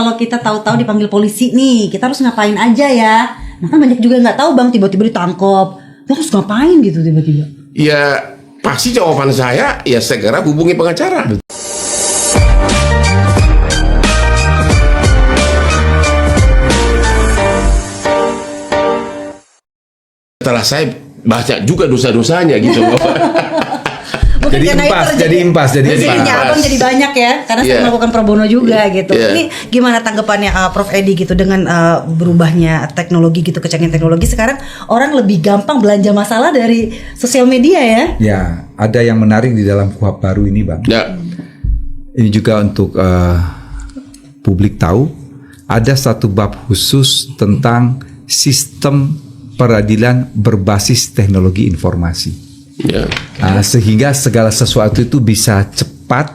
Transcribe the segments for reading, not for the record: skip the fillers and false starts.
Kalau kita tahu-tahu dipanggil polisi nih, kita harus ngapain aja ya? Nah kan banyak juga nggak tahu bang, tiba-tiba ditangkap, kita harus ngapain gitu tiba-tiba? Ya pasti jawaban saya ya segera hubungi pengacara. Setelah saya baca juga dosa-dosanya gitu loh. Mungkin jadi impas. Abang jadi banyak ya, karena saya melakukan pro bono juga gitu. Ini gimana tanggapannya Prof Edi gitu dengan berubahnya teknologi gitu, kecanggihan teknologi sekarang orang lebih gampang belanja masalah dari sosial media ya? Ya, ada yang menarik di dalam KUHP baru ini, Bang. Ya. Ini juga untuk publik tahu, ada satu bab khusus tentang sistem peradilan berbasis teknologi informasi. Ya. Sehingga segala sesuatu itu bisa cepat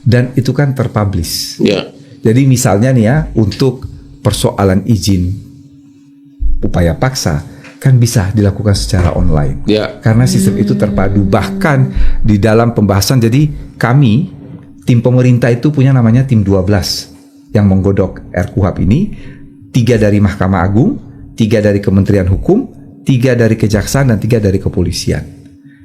dan itu kan terpublish. Ya. Jadi misalnya nih ya, untuk persoalan izin upaya paksa kan bisa dilakukan secara online. Ya. Karena sistem itu terpadu. Bahkan di dalam pembahasan, jadi kami tim pemerintah itu punya namanya tim 12 yang menggodok RKUHP ini, 3 dari Mahkamah Agung, 3 dari Kementerian Hukum, 3 dari Kejaksaan, dan 3 dari Kepolisian.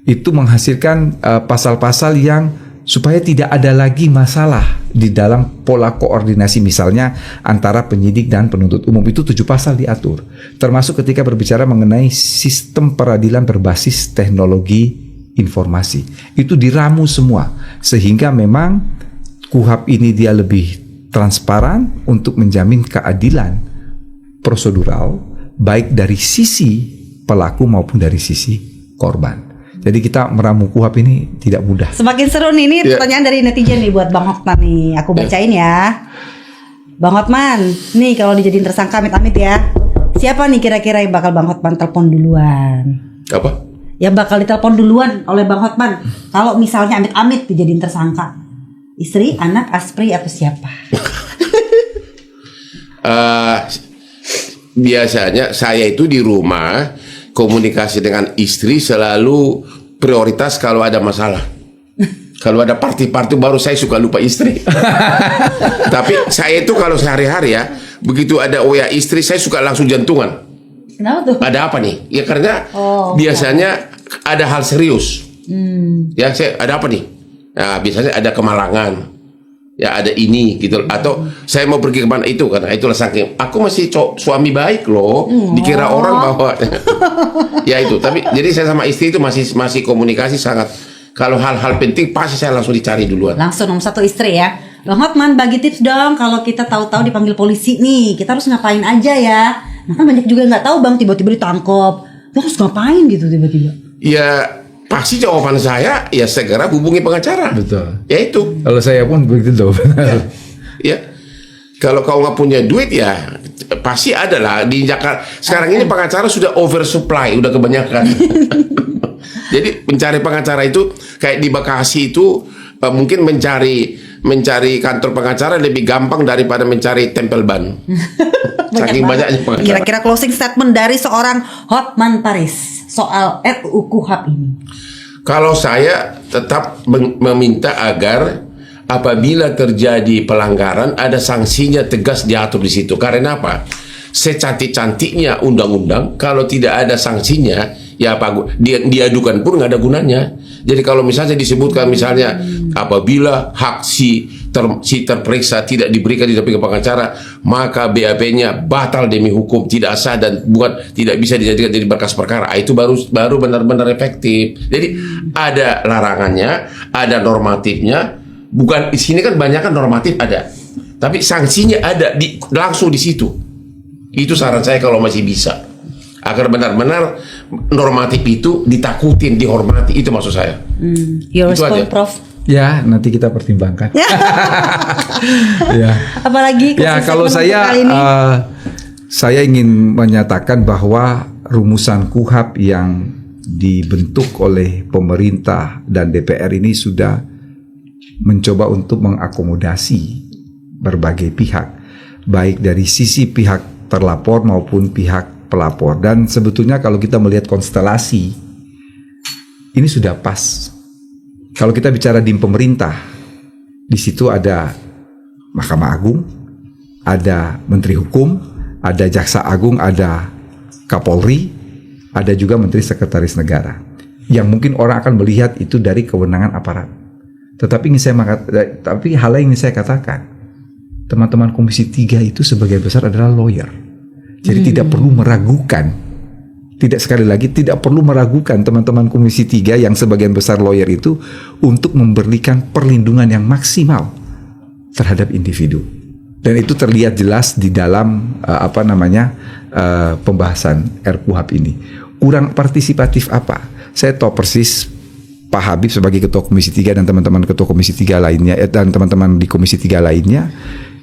Itu menghasilkan pasal-pasal yang supaya tidak ada lagi masalah di dalam pola koordinasi misalnya antara penyidik dan penuntut umum. Itu 7 pasal diatur, termasuk ketika berbicara mengenai sistem peradilan berbasis teknologi informasi. Itu diramu semua, sehingga memang KUHP ini dia lebih transparan untuk menjamin keadilan prosedural baik dari sisi pelaku maupun dari sisi korban. Jadi kita meramu KUHP ini tidak mudah. Semakin seru nih, ini pertanyaan dari netizen nih buat Bang Hotman nih. Aku bacain ya. Bang Hotman, nih kalau dijadiin tersangka amit-amit ya, siapa nih kira-kira yang bakal Bang Hotman telepon duluan? Apa? Yang bakal ditelepon duluan oleh Bang Hotman kalau misalnya amit-amit dijadiin tersangka. Istri, anak, aspri, atau siapa? Biasanya saya itu di rumah komunikasi dengan istri selalu prioritas kalau ada masalah. Kalau ada party-party baru saya suka lupa istri. Tapi saya itu kalau sehari-hari ya, begitu ada WA istri saya suka langsung jantungan. Kenapa tuh? Ada apa nih? Ya karena biasanya ada hal serius. Ya saya ada apa nih? Nah biasanya ada kemalangan. Ya ada ini gitu, atau saya mau pergi kemana itu, karena itulah saking aku masih suami baik loh, dikira orang bahwa ya itu. Tapi jadi saya sama istri itu masih komunikasi sangat. Kalau hal-hal penting pasti saya langsung dicari duluan. Langsung nomor 1 istri ya. Bang Hotman, bagi tips dong kalau kita tahu-tahu dipanggil polisi nih, kita harus ngapain aja ya? Nah kan banyak juga nggak tahu bang, tiba-tiba ditangkap, kita harus ngapain gitu tiba-tiba? Ya pasti jawaban saya ya segera hubungi pengacara. Betul. Ya itu. Kalau saya pun begitu tuh. Ya. Kalau kau nggak punya duit ya pasti ada lah di Jakarta. Sekarang ini pengacara sudah oversupply, udah kebanyakan. Jadi mencari pengacara itu kayak di Bekasi itu mungkin mencari kantor pengacara lebih gampang daripada mencari tempel ban. Saking banyaknya pengacara. Kira-kira closing statement dari seorang Hotman Paris soal RUU KUHP ini. Kalau saya tetap meminta agar apabila terjadi pelanggaran ada sanksinya tegas diatur di situ. Karena apa? Secantik-cantiknya undang-undang kalau tidak ada sanksinya ya apa diadukan pun nggak ada gunanya. Jadi kalau misalnya disebutkan misalnya apabila hak si terperiksa tidak diberikan di dampingan pengacara, maka BAP-nya batal demi hukum, tidak sah dan tidak bisa dijadikan jadi berkas perkara. Itu baru benar-benar efektif. Jadi ada larangannya, ada normatifnya. Bukan di sini kan banyak kan normatif ada, tapi sanksinya ada langsung di situ. Itu saran saya kalau masih bisa, agar benar-benar normatif itu ditakutin, dihormati. Itu maksud saya. Your itu response, aja. Prof. Ya, nanti kita pertimbangkan. Ya. Apalagi ya kalau saya ingin menyatakan bahwa rumusan KUHP yang dibentuk oleh pemerintah dan DPR ini sudah mencoba untuk mengakomodasi berbagai pihak, baik dari sisi pihak terlapor maupun pihak pelapor. Dan sebetulnya kalau kita melihat konstelasi ini sudah pas. Kalau kita bicara di pemerintah, di situ ada Mahkamah Agung, ada Menteri Hukum, ada Jaksa Agung, ada Kapolri, ada juga Menteri Sekretaris Negara. Yang mungkin orang akan melihat itu dari kewenangan aparat. Tetapi hal yang ingin saya katakan, teman-teman Komisi 3 itu sebagian besar adalah lawyer. Jadi tidak perlu meragukan, tidak perlu meragukan teman-teman Komisi 3 yang sebagian besar lawyer itu untuk memberikan perlindungan yang maksimal terhadap individu. Dan itu terlihat jelas di dalam pembahasan RKUHP ini. Kurang partisipatif apa? Saya tahu persis Pak Habib sebagai Ketua Komisi 3 dan teman-teman Ketua Komisi 3 lainnya dan teman-teman di Komisi 3 lainnya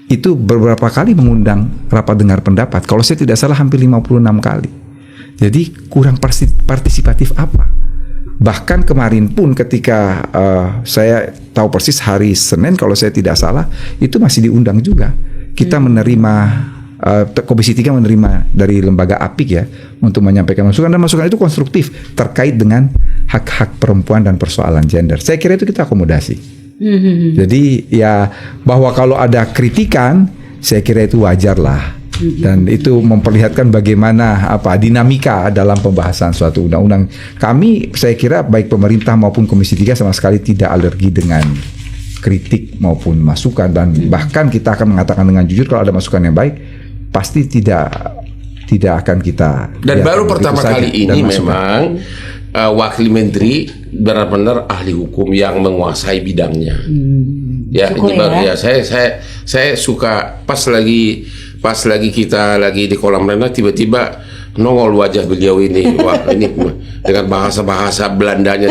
itu beberapa kali mengundang rapat dengar pendapat. Kalau saya tidak salah hampir 56 kali. Jadi kurang partisipatif apa? Bahkan kemarin pun ketika saya tahu persis hari Senin kalau saya tidak salah itu masih diundang juga. Kita menerima Komisi 3 menerima dari lembaga APIK ya untuk menyampaikan masukan, dan masukan itu konstruktif terkait dengan hak-hak perempuan dan persoalan gender. Saya kira itu kita akomodasi. Jadi ya bahwa kalau ada kritikan saya kira itu wajar lah. Dan itu memperlihatkan bagaimana dinamika dalam pembahasan suatu undang-undang. Kami saya kira baik pemerintah maupun Komisi 3 sama sekali tidak alergi dengan kritik maupun masukan, dan bahkan kita akan mengatakan dengan jujur kalau ada masukan yang baik pasti tidak akan kita. Dan baru pertama kali ini memang wakil menteri benar-benar ahli hukum yang menguasai bidangnya. Ya, ini baru ya. Saya suka pas lagi kita lagi di kolam renang tiba-tiba nongol wajah beliau ini. Wah, ini dengan bahasa Belandanya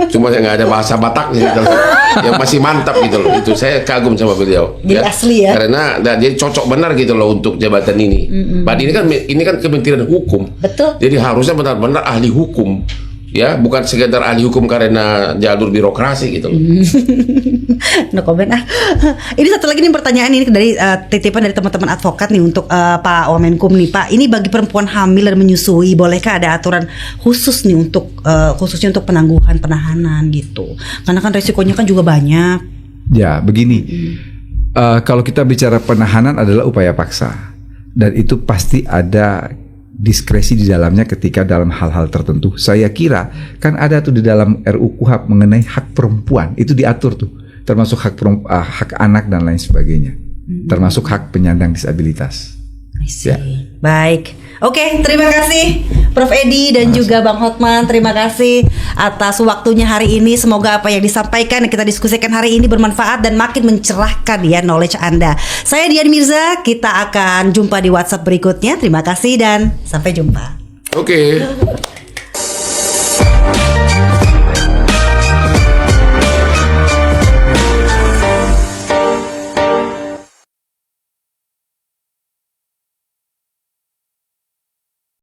cuma nggak ada bahasa Bataknya gitu loh. Yang masih mantap gitu loh. Itu saya kagum sama beliau. Jadi asli ya. Karena jadi cocok benar gitu loh untuk jabatan ini. Padahal ini kan Kementerian Hukum. Betul. Jadi harusnya benar-benar ahli hukum. Ya, bukan sekedar ahli hukum karena jalur birokrasi gitu loh. No comment ah. Ini satu lagi nih pertanyaan ini dari titipan dari teman-teman advokat nih untuk Pak Wamenkum nih Pak. Ini bagi perempuan hamil dan menyusui, bolehkah ada aturan khusus nih untuk khususnya untuk penangguhan penahanan gitu? Karena kan resikonya kan juga banyak. Ya, begini. Kalau kita bicara penahanan adalah upaya paksa, dan itu pasti ada diskresi di dalamnya ketika dalam hal-hal tertentu. Saya kira kan ada tuh di dalam RUU KUHP mengenai hak perempuan, itu diatur tuh, termasuk hak anak dan lain sebagainya, termasuk hak penyandang disabilitas. Ya. Baik, oke, terima kasih Prof Edi dan juga Bang Hotman. Terima kasih atas waktunya hari ini. Semoga apa yang disampaikan dan kita diskusikan hari ini bermanfaat dan makin mencerahkan ya knowledge Anda. Saya Dian Mirza, kita akan jumpa di WhatsApp berikutnya. Terima kasih dan sampai jumpa. Oke.